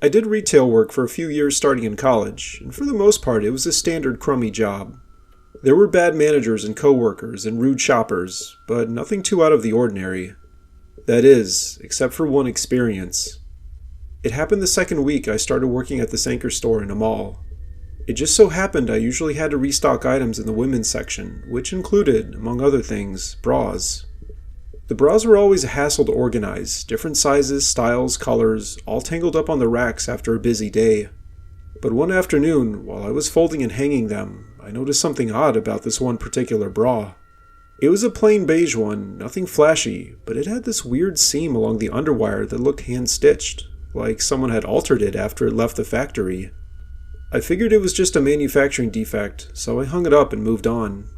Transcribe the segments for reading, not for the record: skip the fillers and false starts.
I did retail work for a few years starting in college, and for the most part it was a standard crummy job. There were bad managers and coworkers and rude shoppers, but nothing too out of the ordinary. That is, except for one experience. It happened the second week I started working at this anchor store in a mall. It just so happened I usually had to restock items in the women's section, which included, among other things, bras. The bras were always a hassle to organize, different sizes, styles, colors, all tangled up on the racks after a busy day. But one afternoon, while I was folding and hanging them, I noticed something odd about this one particular bra. It was a plain beige one, nothing flashy, but it had this weird seam along the underwire that looked hand-stitched, like someone had altered it after it left the factory. I figured it was just a manufacturing defect, so I hung it up and moved on.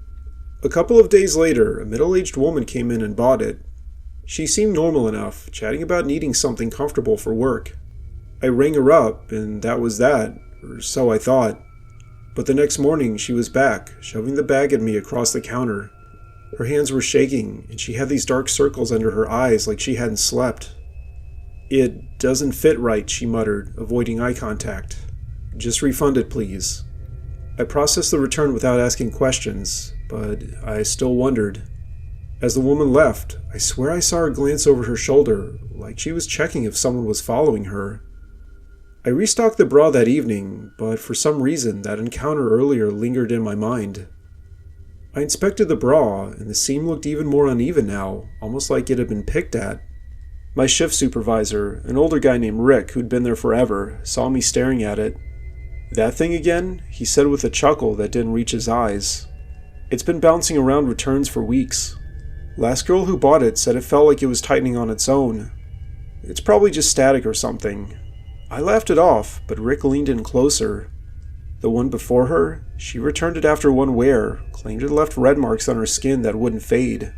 A couple of days later, a middle-aged woman came in and bought it. She seemed normal enough, chatting about needing something comfortable for work. I rang her up, and that was that, or so I thought. But the next morning, she was back, shoving the bag at me across the counter. Her hands were shaking, and she had these dark circles under her eyes like she hadn't slept. "It doesn't fit right," she muttered, avoiding eye contact. "Just refund it, please." I processed the return without asking questions, but I still wondered. As the woman left, I swear I saw her glance over her shoulder, like she was checking if someone was following her. I restocked the bra that evening, but for some reason that encounter earlier lingered in my mind. I inspected the bra, and the seam looked even more uneven now, almost like it had been picked at. My shift supervisor, an older guy named Rick who'd been there forever, saw me staring at it. "That thing again?" he said with a chuckle that didn't reach his eyes. "It's been bouncing around returns for weeks. Last girl who bought it said it felt like it was tightening on its own. It's probably just static or something." I laughed it off, but Rick leaned in closer. The one before her, she returned it after one wear, claimed it left red marks on her skin that wouldn't fade.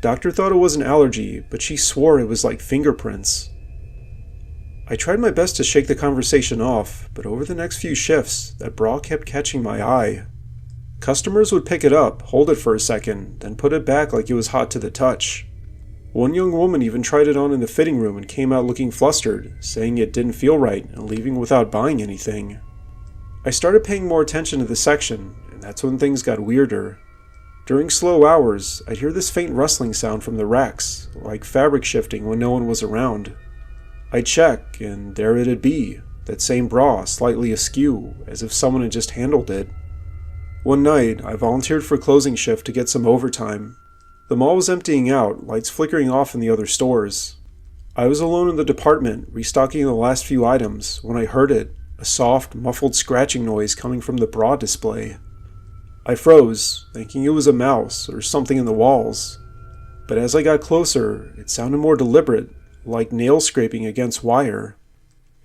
Doctor thought it was an allergy, but she swore it was like fingerprints. I tried my best to shake the conversation off, but over the next few shifts, that bra kept catching my eye. Customers would pick it up, hold it for a second, then put it back like it was hot to the touch. One young woman even tried it on in the fitting room and came out looking flustered, saying it didn't feel right and leaving without buying anything. I started paying more attention to the section, and that's when things got weirder. During slow hours, I'd hear this faint rustling sound from the racks, like fabric shifting when no one was around. I'd check, and there it'd be, that same bra slightly askew, as if someone had just handled it. One night, I volunteered for closing shift to get some overtime. The mall was emptying out, lights flickering off in the other stores. I was alone in the department, restocking the last few items, when I heard it, a soft, muffled scratching noise coming from the bra display. I froze, thinking it was a mouse or something in the walls. But as I got closer, it sounded more deliberate, like nail scraping against wire.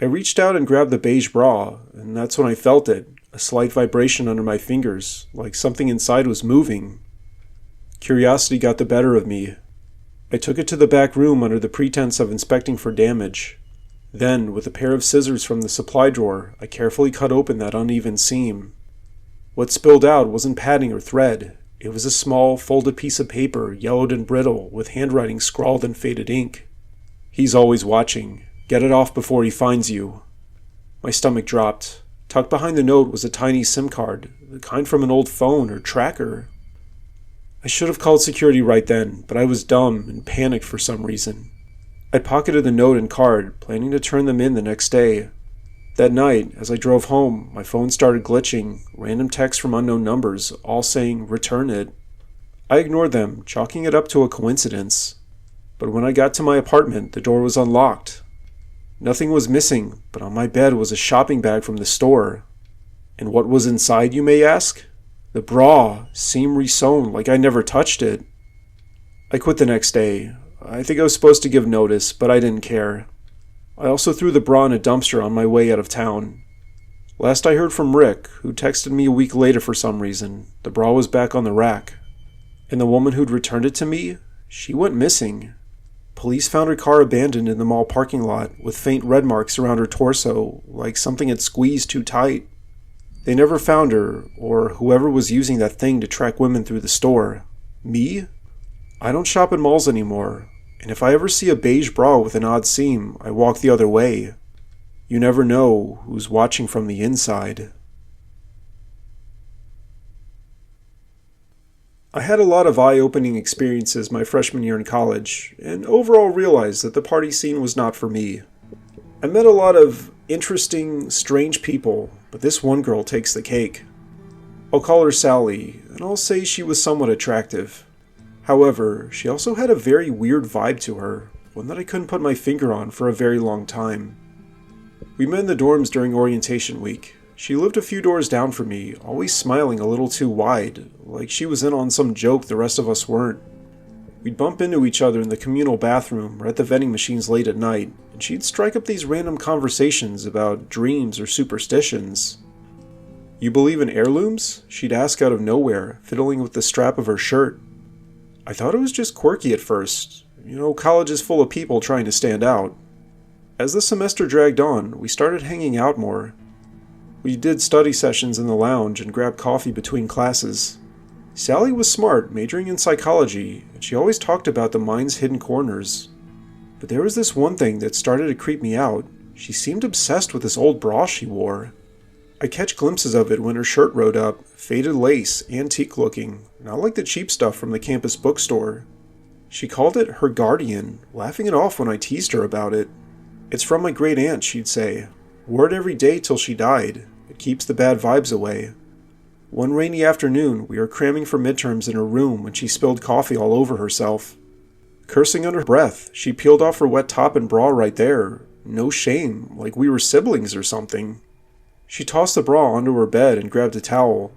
I reached out and grabbed the beige bra, and that's when I felt it, a slight vibration under my fingers, like something inside was moving. Curiosity got the better of me. I took it to the back room under the pretense of inspecting for damage. Then, with a pair of scissors from the supply drawer, I carefully cut open that uneven seam. What spilled out wasn't padding or thread. It was a small, folded piece of paper, yellowed and brittle, with handwriting scrawled in faded ink. "He's always watching. Get it off before he finds you." My stomach dropped. Tucked behind the note was a tiny SIM card, the kind from an old phone or tracker. I should have called security right then, but I was dumb and panicked for some reason. I pocketed the note and card, planning to turn them in the next day. That night, as I drove home, my phone started glitching, random texts from unknown numbers, all saying, "Return it." I ignored them, chalking it up to a coincidence. But when I got to my apartment, the door was unlocked. Nothing was missing, but on my bed was a shopping bag from the store. And what was inside, you may ask? The bra, seam resewn like I never touched it. I quit the next day. I think I was supposed to give notice, but I didn't care. I also threw the bra in a dumpster on my way out of town. Last I heard from Rick, who texted me a week later for some reason, the bra was back on the rack. And the woman who'd returned it to me, she went missing. Police found her car abandoned in the mall parking lot, with faint red marks around her torso, like something had squeezed too tight. They never found her, or whoever was using that thing to track women through the store. Me? I don't shop at malls anymore, and if I ever see a beige bra with an odd seam, I walk the other way. You never know who's watching from the inside. I had a lot of eye-opening experiences my freshman year in college, and overall realized that the party scene was not for me. I met a lot of interesting, strange people, but this one girl takes the cake. I'll call her Sally, and I'll say she was somewhat attractive. However, she also had a very weird vibe to her, one that I couldn't put my finger on for a very long time. We met in the dorms during orientation week. She lived a few doors down from me, always smiling a little too wide, like she was in on some joke the rest of us weren't. We'd bump into each other in the communal bathroom or at the vending machines late at night, and she'd strike up these random conversations about dreams or superstitions. "You believe in heirlooms?" she'd ask out of nowhere, fiddling with the strap of her shirt. I thought it was just quirky at first. College is full of people trying to stand out. As the semester dragged on, we started hanging out more. We did study sessions in the lounge and grabbed coffee between classes. Sally was smart, majoring in psychology, and she always talked about the mind's hidden corners. But there was this one thing that started to creep me out. She seemed obsessed with this old bra she wore. I'd catch glimpses of it when her shirt rode up, faded lace, antique looking, not like the cheap stuff from the campus bookstore. She called it her guardian, laughing it off when I teased her about it. "It's from my great aunt," she'd say. "Wore it every day till she died. It keeps the bad vibes away." One rainy afternoon, we were cramming for midterms in her room when she spilled coffee all over herself. Cursing under her breath, she peeled off her wet top and bra right there. No shame, like we were siblings or something. She tossed the bra onto her bed and grabbed a towel.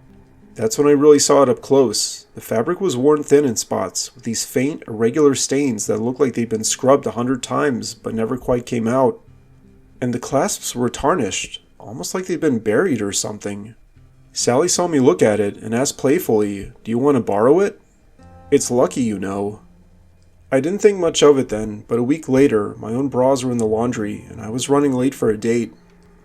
That's when I really saw it up close. The fabric was worn thin in spots, with these faint, irregular stains that looked like they'd been scrubbed 100 times, but never quite came out. And the clasps were tarnished, almost like they'd been buried or something. Sally saw me look at it and asked playfully, "Do you want to borrow it?" It's lucky, I didn't think much of it then, but a week later, my own bras were in the laundry, and I was running late for a date.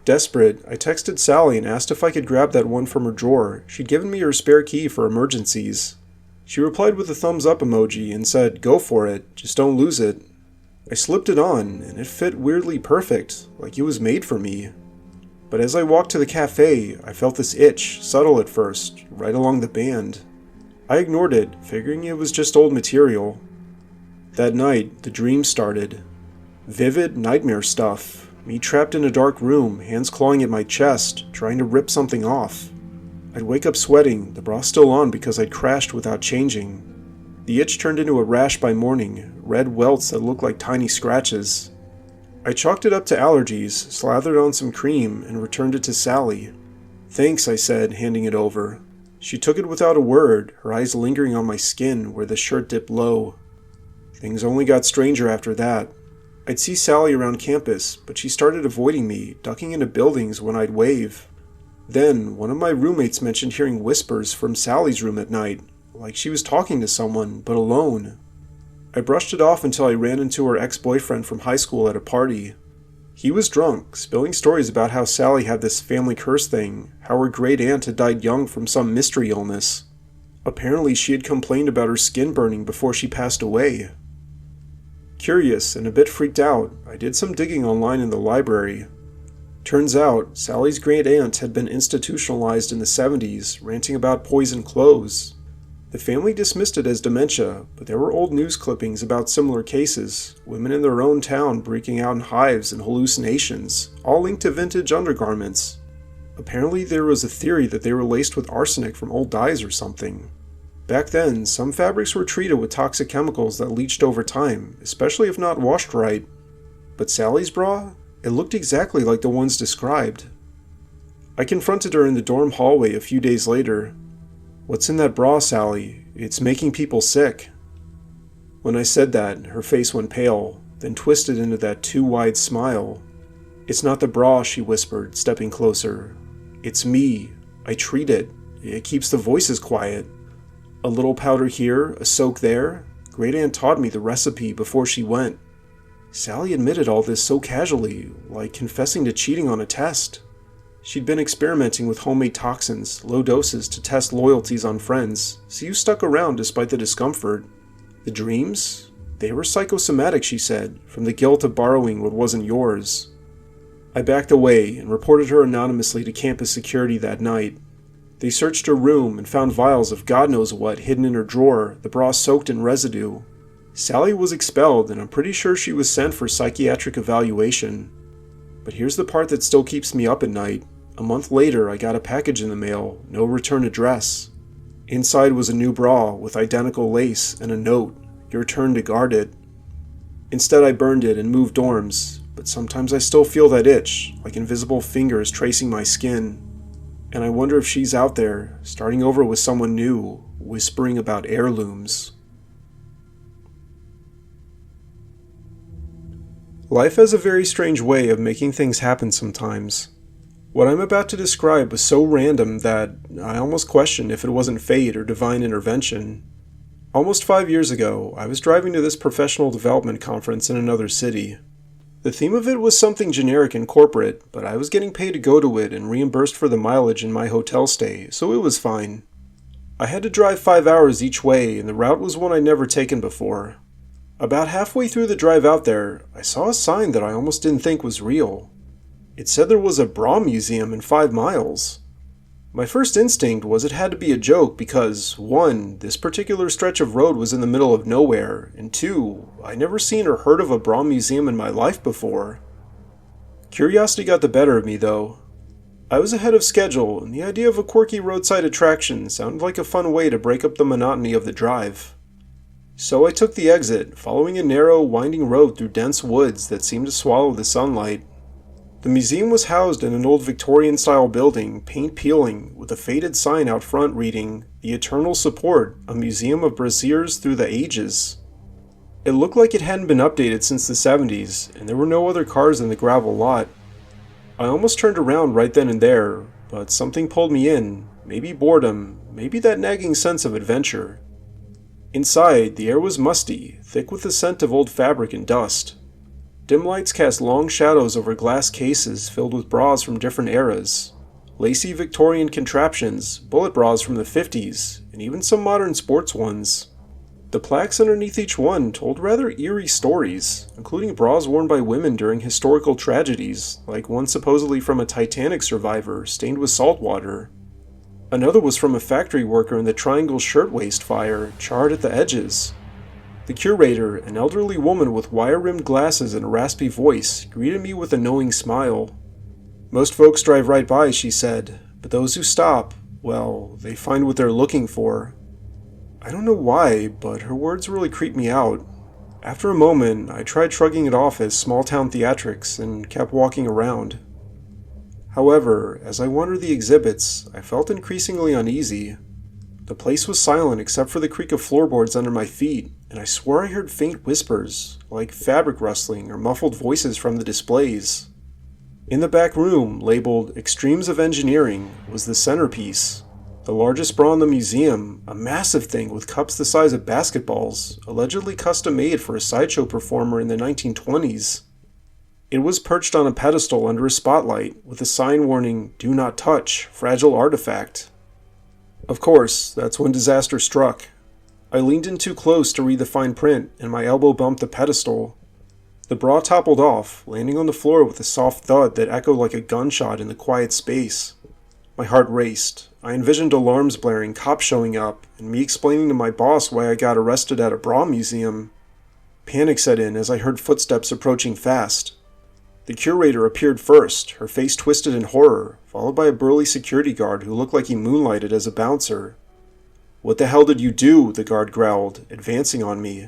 Desperate, I texted Sally and asked if I could grab that one from her drawer. She'd given me her spare key for emergencies. She replied with a thumbs up emoji and said, "Go for it, just don't lose it." I slipped it on, and it fit weirdly perfect, like it was made for me. But as I walked to the cafe, I felt this itch, subtle at first, right along the band. I ignored it, figuring it was just old material. That night, the dream started. Vivid nightmare stuff. Me trapped in a dark room, hands clawing at my chest, trying to rip something off. I'd wake up sweating, the bra still on because I'd crashed without changing. The itch turned into a rash by morning, red welts that looked like tiny scratches. I chalked it up to allergies, slathered on some cream, and returned it to Sally. "Thanks," I said, handing it over. She took it without a word, her eyes lingering on my skin where the shirt dipped low. Things only got stranger after that. I'd see Sally around campus, but she started avoiding me, ducking into buildings when I'd wave. Then, one of my roommates mentioned hearing whispers from Sally's room at night, like she was talking to someone, but alone. I brushed it off until I ran into her ex-boyfriend from high school at a party. He was drunk, spilling stories about how Sally had this family curse thing, how her great aunt had died young from some mystery illness. Apparently she had complained about her skin burning before she passed away. Curious and a bit freaked out, I did some digging online in the library. Turns out, Sally's great aunt had been institutionalized in the 70s, ranting about poison clothes. The family dismissed it as dementia, but there were old news clippings about similar cases, women in their own town breaking out in hives and hallucinations, all linked to vintage undergarments. Apparently there was a theory that they were laced with arsenic from old dyes or something. Back then, some fabrics were treated with toxic chemicals that leached over time, especially if not washed right. But Sally's bra? It looked exactly like the ones described. I confronted her in the dorm hallway a few days later. "What's in that bra, Sally? It's making people sick." When I said that, her face went pale, then twisted into that too wide smile. "It's not the bra," she whispered, stepping closer. "It's me. I treat it. It keeps the voices quiet. A little powder here, a soak there. Great Aunt taught me the recipe before she went." Sally admitted all this so casually, like confessing to cheating on a test. She'd been experimenting with homemade toxins, low doses to test loyalties on friends, so you stuck around despite the discomfort. The dreams? They were psychosomatic, she said, from the guilt of borrowing what wasn't yours. I backed away and reported her anonymously to campus security that night. They searched her room and found vials of God knows what hidden in her drawer, the bra soaked in residue. Sally was expelled, and I'm pretty sure she was sent for psychiatric evaluation. But here's the part that still keeps me up at night. A month later, I got a package in the mail, no return address. Inside was a new bra with identical lace and a note, your turn to guard it. Instead, I burned it and moved dorms, but sometimes I still feel that itch, like invisible fingers tracing my skin. And I wonder if she's out there, starting over with someone new, whispering about heirlooms. Life has a very strange way of making things happen sometimes. What I'm about to describe was so random that I almost questioned if it wasn't fate or divine intervention. Almost 5 years ago, I was driving to this professional development conference in another city. The theme of it was something generic and corporate, but I was getting paid to go to it and reimbursed for the mileage in my hotel stay, so it was fine. I had to drive 5 hours each way, and the route was one I'd never taken before. About halfway through the drive out there, I saw a sign that I almost didn't think was real. It said there was a bra museum in 5 miles. My first instinct was it had to be a joke because, 1, this particular stretch of road was in the middle of nowhere, and 2, I'd never seen or heard of a bra museum in my life before. Curiosity got the better of me, though. I was ahead of schedule, and the idea of a quirky roadside attraction sounded like a fun way to break up the monotony of the drive. So I took the exit, following a narrow, winding road through dense woods that seemed to swallow the sunlight. The museum was housed in an old Victorian-style building, paint peeling, with a faded sign out front reading, "The Eternal Support, a Museum of Braziers Through the Ages." It looked like it hadn't been updated since the 70s, and there were no other cars in the gravel lot. I almost turned around right then and there, but something pulled me in, maybe boredom, maybe that nagging sense of adventure. Inside, the air was musty, thick with the scent of old fabric and dust. Dim lights cast long shadows over glass cases filled with bras from different eras. Lacy Victorian contraptions, bullet bras from the 50s, and even some modern sports ones. The plaques underneath each one told rather eerie stories, including bras worn by women during historical tragedies, like one supposedly from a Titanic survivor stained with salt water. Another was from a factory worker in the Triangle Shirtwaist Fire, charred at the edges. The curator, an elderly woman with wire-rimmed glasses and a raspy voice, greeted me with a knowing smile. "Most folks drive right by," she said, "but those who stop, well, they find what they're looking for." I don't know why, but her words really creeped me out. After a moment, I tried shrugging it off as small-town theatrics and kept walking around. However, as I wandered the exhibits, I felt increasingly uneasy. The place was silent except for the creak of floorboards under my feet, and I swore I heard faint whispers, like fabric rustling or muffled voices from the displays. In the back room, labeled Extremes of Engineering, was the centerpiece. The largest bra in the museum, a massive thing with cups the size of basketballs, allegedly custom-made for a sideshow performer in the 1920s. It was perched on a pedestal under a spotlight, with a sign warning, "Do not touch, fragile artifact." Of course, that's when disaster struck. I leaned in too close to read the fine print, and my elbow bumped the pedestal. The bra toppled off, landing on the floor with a soft thud that echoed like a gunshot in the quiet space. My heart raced. I envisioned alarms blaring, cops showing up, and me explaining to my boss why I got arrested at a bra museum. Panic set in as I heard footsteps approaching fast. The curator appeared first, her face twisted in horror, followed by a burly security guard who looked like he moonlighted as a bouncer. "What the hell did you do?" the guard growled, advancing on me.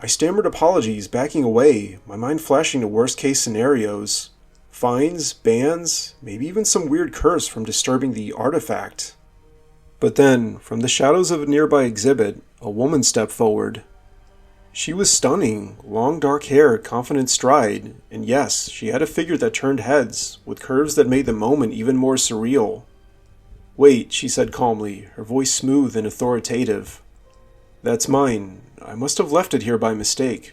I stammered apologies, backing away, my mind flashing to worst-case scenarios. Fines, bans, maybe even some weird curse from disturbing the artifact. But then, from the shadows of a nearby exhibit, a woman stepped forward. She was stunning, long dark hair, confident stride, and yes, she had a figure that turned heads, with curves that made the moment even more surreal. "Wait," she said calmly, her voice smooth and authoritative. "That's mine. I must have left it here by mistake."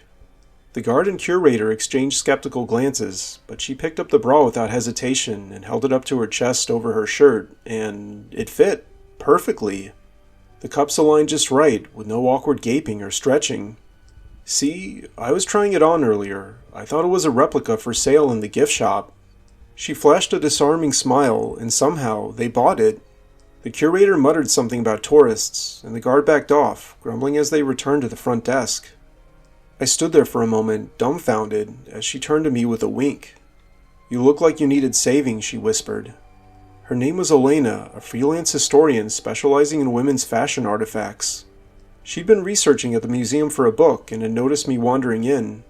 The guard and curator exchanged skeptical glances, but she picked up the bra without hesitation and held it up to her chest over her shirt, and it fit perfectly. The cups aligned just right, with no awkward gaping or stretching. See, I was trying it on earlier. I thought it was a replica for sale in the gift shop. She flashed a disarming smile, and somehow they bought it. The curator muttered something about tourists, and the guard backed off, grumbling as they returned to the front desk. I stood there for a moment, dumbfounded, as she turned to me with a wink. "You look like you needed saving," she whispered. Her name was Elena, a freelance historian specializing in women's fashion artifacts. She'd been researching at the museum for a book and had noticed me wandering in.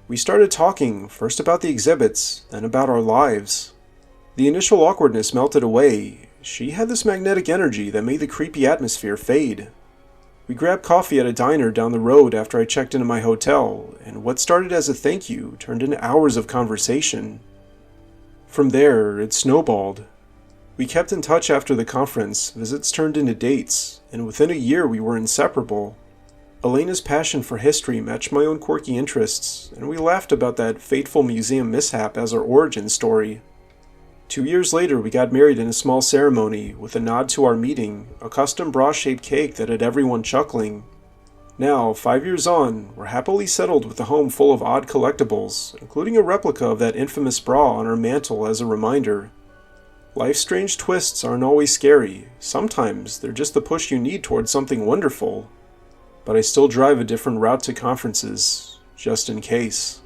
We started talking, first about the exhibits, then about our lives. The initial awkwardness melted away. She had this magnetic energy that made the creepy atmosphere fade. We grabbed coffee at a diner down the road after I checked into my hotel, and what started as a thank you turned into hours of conversation. From there, it snowballed. We kept in touch after the conference, visits turned into dates, and within a year we were inseparable. Elena's passion for history matched my own quirky interests, and we laughed about that fateful museum mishap as our origin story. 2 years later, we got married in a small ceremony, with a nod to our meeting, a custom bra-shaped cake that had everyone chuckling. Now, 5 years on, we're happily settled with a home full of odd collectibles, including a replica of that infamous bra on our mantle as a reminder. Life's strange twists aren't always scary. Sometimes they're just the push you need towards something wonderful. But I still drive a different route to conferences, just in case.